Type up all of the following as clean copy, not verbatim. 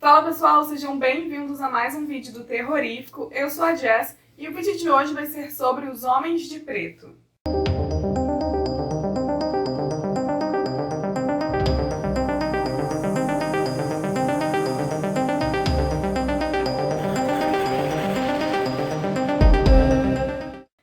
Fala pessoal, sejam bem-vindos a mais um vídeo do Terrorífico. Eu sou a Jess e o vídeo de hoje vai ser sobre os Homens de Preto.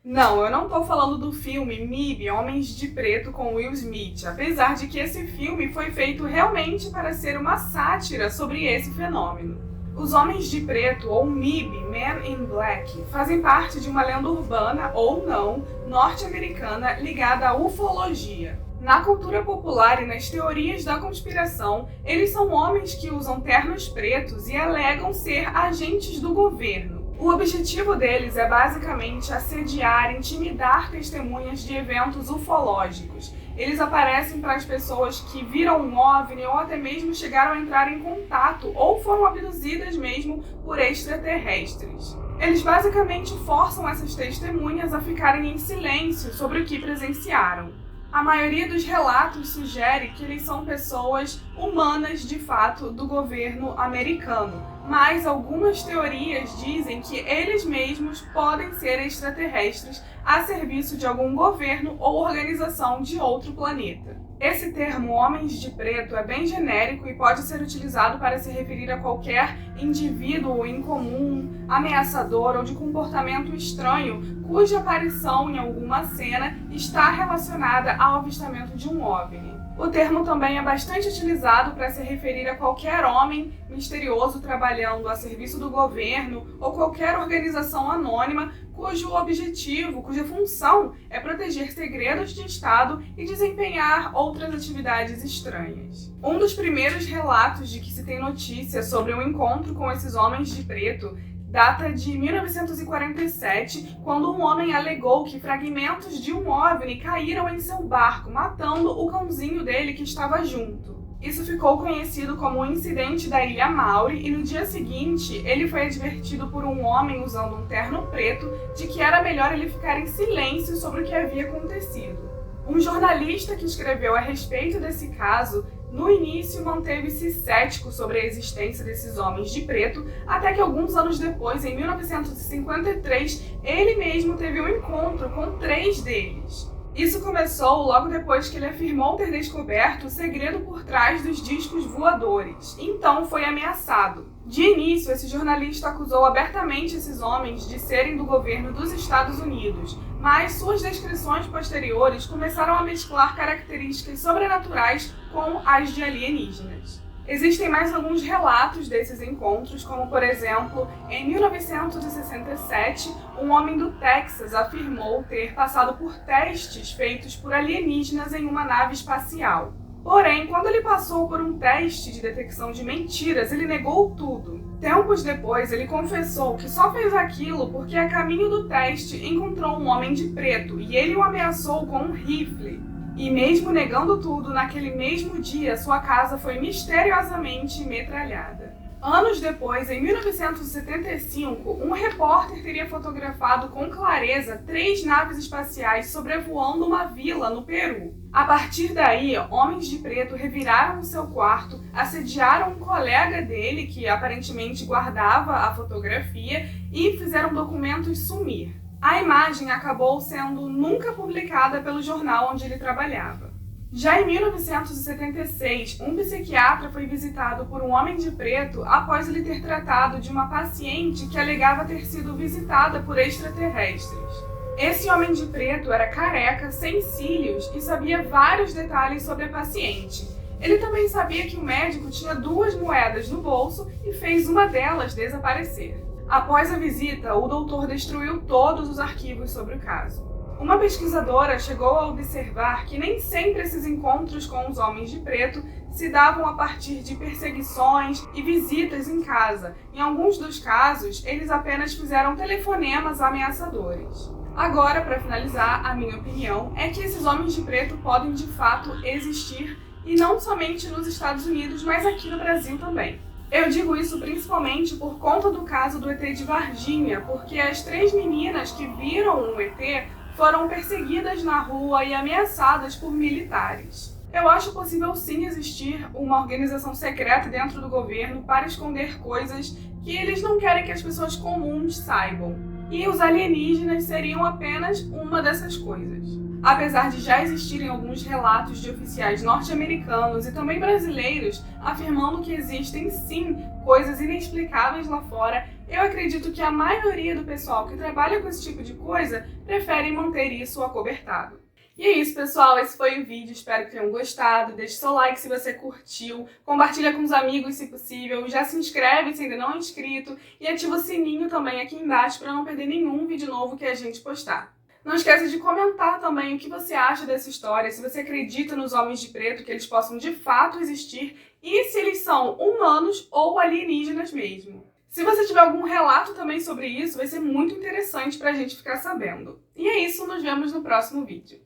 Não, eu não tô falando do filme MIB, Homens de Preto com Will Smith, apesar de que esse filme foi feito realmente para ser uma sátira sobre esse fenômeno. Os Homens de Preto, ou MIB, Men in Black, fazem parte de uma lenda urbana, ou não, norte-americana ligada à ufologia. Na cultura popular e nas teorias da conspiração, eles são homens que usam ternos pretos e alegam ser agentes do governo. O objetivo deles é basicamente assediar, intimidar testemunhas de eventos ufológicos. Eles aparecem para as pessoas que viram um OVNI ou até mesmo chegaram a entrar em contato ou foram abduzidas mesmo por extraterrestres. Eles basicamente forçam essas testemunhas a ficarem em silêncio sobre o que presenciaram. A maioria dos relatos sugere que eles são pessoas humanas de fato do governo americano, mas algumas teorias dizem que eles mesmos podem ser extraterrestres a serviço de algum governo ou organização de outro planeta. Esse termo Homens de Preto é bem genérico e pode ser utilizado para se referir a qualquer indivíduo incomum, ameaçador ou de comportamento estranho cuja aparição em alguma cena está relacionada ao avistamento de um OVNI. O termo também é bastante utilizado para se referir a qualquer homem misterioso trabalhando a serviço do governo ou qualquer organização anônima cujo objetivo, cuja função é proteger segredos de Estado e desempenhar outras atividades estranhas. Um dos primeiros relatos de que se tem notícia sobre um encontro com esses homens de preto data de 1947, quando um homem alegou que fragmentos de um OVNI caíram em seu barco, matando o cãozinho dele que estava junto. Isso ficou conhecido como o incidente da Ilha Maury e no dia seguinte ele foi advertido por um homem usando um terno preto de que era melhor ele ficar em silêncio sobre o que havia acontecido. Um jornalista que escreveu a respeito desse caso no início manteve-se cético sobre a existência desses homens de preto, até que alguns anos depois, em 1953, ele mesmo teve um encontro com 3 deles. Isso começou logo depois que ele afirmou ter descoberto o segredo por trás dos discos voadores. Então foi ameaçado. De início, esse jornalista acusou abertamente esses homens de serem do governo dos Estados Unidos, mas suas descrições posteriores começaram a mesclar características sobrenaturais com as de alienígenas. Existem mais alguns relatos desses encontros, como por exemplo, em 1967, um homem do Texas afirmou ter passado por testes feitos por alienígenas em uma nave espacial. Porém, quando ele passou por um teste de detecção de mentiras, ele negou tudo. Tempos depois, ele confessou que só fez aquilo porque a caminho do teste encontrou um homem de preto e ele o ameaçou com um rifle. E mesmo negando tudo, naquele mesmo dia, sua casa foi misteriosamente metralhada. Anos depois, em 1975, um repórter teria fotografado com clareza 3 naves espaciais sobrevoando uma vila no Peru. A partir daí, homens de preto reviraram o seu quarto, assediaram um colega dele, que aparentemente guardava a fotografia, e fizeram documentos sumir. A imagem acabou sendo nunca publicada pelo jornal onde ele trabalhava. Já em 1976, um psiquiatra foi visitado por um homem de preto após ele ter tratado de uma paciente que alegava ter sido visitada por extraterrestres. Esse homem de preto era careca, sem cílios e sabia vários detalhes sobre a paciente. Ele também sabia que o médico tinha 2 moedas no bolso e fez uma delas desaparecer. Após a visita, o doutor destruiu todos os arquivos sobre o caso. Uma pesquisadora chegou a observar que nem sempre esses encontros com os homens de preto se davam a partir de perseguições e visitas em casa. Em alguns dos casos, eles apenas fizeram telefonemas ameaçadores. Agora, para finalizar, a minha opinião é que esses homens de preto podem de fato existir, e não somente nos Estados Unidos, mas aqui no Brasil também. Eu digo isso principalmente por conta do caso do ET de Varginha, porque as 3 meninas que viram um ET foram perseguidas na rua e ameaçadas por militares. Eu acho possível sim existir uma organização secreta dentro do governo para esconder coisas que eles não querem que as pessoas comuns saibam. E os alienígenas seriam apenas uma dessas coisas. Apesar de já existirem alguns relatos de oficiais norte-americanos e também brasileiros afirmando que existem sim coisas inexplicáveis lá fora, eu acredito que a maioria do pessoal que trabalha com esse tipo de coisa prefere manter isso acobertado. E é isso, pessoal, esse foi o vídeo, espero que tenham gostado, deixe seu like se você curtiu, compartilha com os amigos se possível, já se inscreve se ainda não é inscrito e ativa o sininho também aqui embaixo para não perder nenhum vídeo novo que a gente postar. Não esqueça de comentar também o que você acha dessa história, se você acredita nos homens de preto, que eles possam de fato existir e se eles são humanos ou alienígenas mesmo. Se você tiver algum relato também sobre isso, vai ser muito interessante para a gente ficar sabendo. E é isso, nos vemos no próximo vídeo.